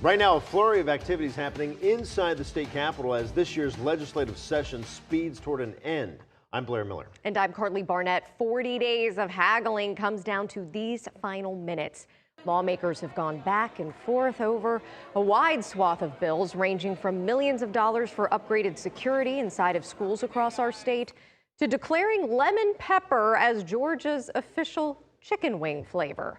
Right now, a flurry of activities happening inside the state capitol as this year's legislative session speeds toward an end. I'm Blair Miller. And I'm Carly Barnett. 40 days of haggling comes down to these final minutes. Lawmakers have gone back and forth over a wide swath of bills ranging from millions of dollars for upgraded security inside of schools across our state to declaring lemon pepper as Georgia's official chicken wing flavor.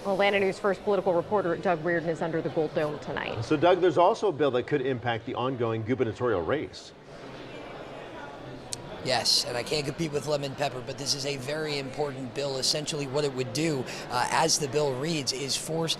Atlanta News First political reporter Doug Reardon is under the Gold Dome tonight. So, Doug, there's also a bill that could impact the ongoing gubernatorial race. Yes, and I can't compete with lemon pepper, but this is a very important bill. Essentially what it would do, as the bill reads, is force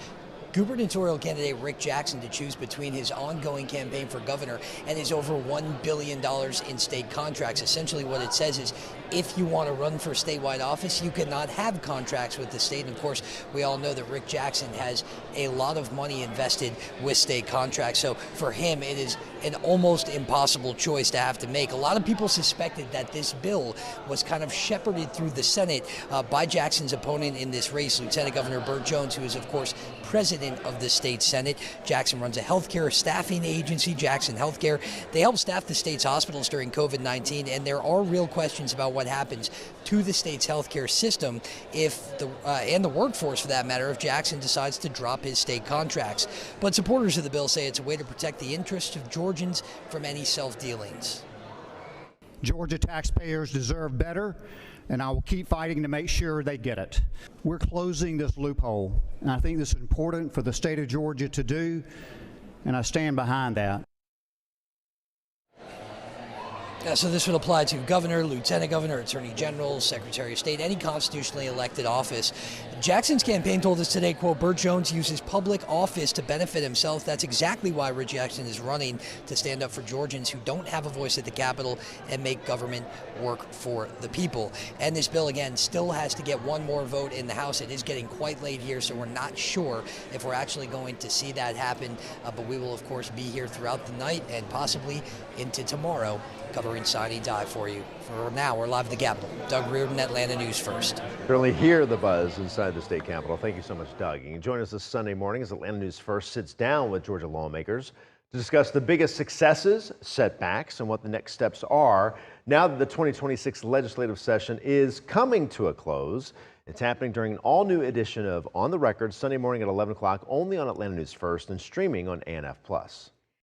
gubernatorial candidate Rick Jackson to choose between his ongoing campaign for governor and his over $1 billion in state contracts. Essentially what it says is if you want to run for statewide office, you cannot have contracts with the state. And of course, we all know that Rick Jackson has a lot of money invested with state contracts. So for him, it is an almost impossible choice to have to make. A lot of people suspected that this bill was kind of shepherded through the Senate by Jackson's opponent in this race, Lieutenant Governor Burt Jones, who is, of course, president of the state Senate. Jackson runs a healthcare staffing agency, Jackson Healthcare. They help staff the state's hospitals during COVID-19, and there are real questions about what happens to the state's healthcare system if and the workforce for that matter, if Jackson decides to drop his state contracts. But supporters of the bill say it's a way to protect the interests of Georgians from any self-dealings. Georgia taxpayers deserve better, and I will keep fighting to make sure they get it. We're closing this loophole, and I think this is important for the state of Georgia to do, and I stand behind that. So this would apply to governor, lieutenant governor, attorney general, secretary of state, any constitutionally elected office. Jackson's campaign told us today, quote, Burt Jones uses public office to benefit himself. That's exactly why Rick Jackson is running, to stand up for Georgians who don't have a voice at the Capitol and make government work for the people. And this bill, again, still has to get one more vote in the House. It is getting quite late here, so we're not sure if we're actually going to see that happen. But we will, of course, be here throughout the night and possibly into tomorrow, covering Sine Die for you. For now, we're live at the Capitol. Doug Reardon, Atlanta News First. Certainly hear the buzz inside the state capitol. Thank you so much, Doug. You can join us this Sunday morning as Atlanta News First sits down with Georgia lawmakers to discuss the biggest successes, setbacks, and what the next steps are now that the 2026 legislative session is coming to a close. It's happening during an all-new edition of On the Record Sunday morning at 11 o'clock only on Atlanta News First and streaming on ANF+.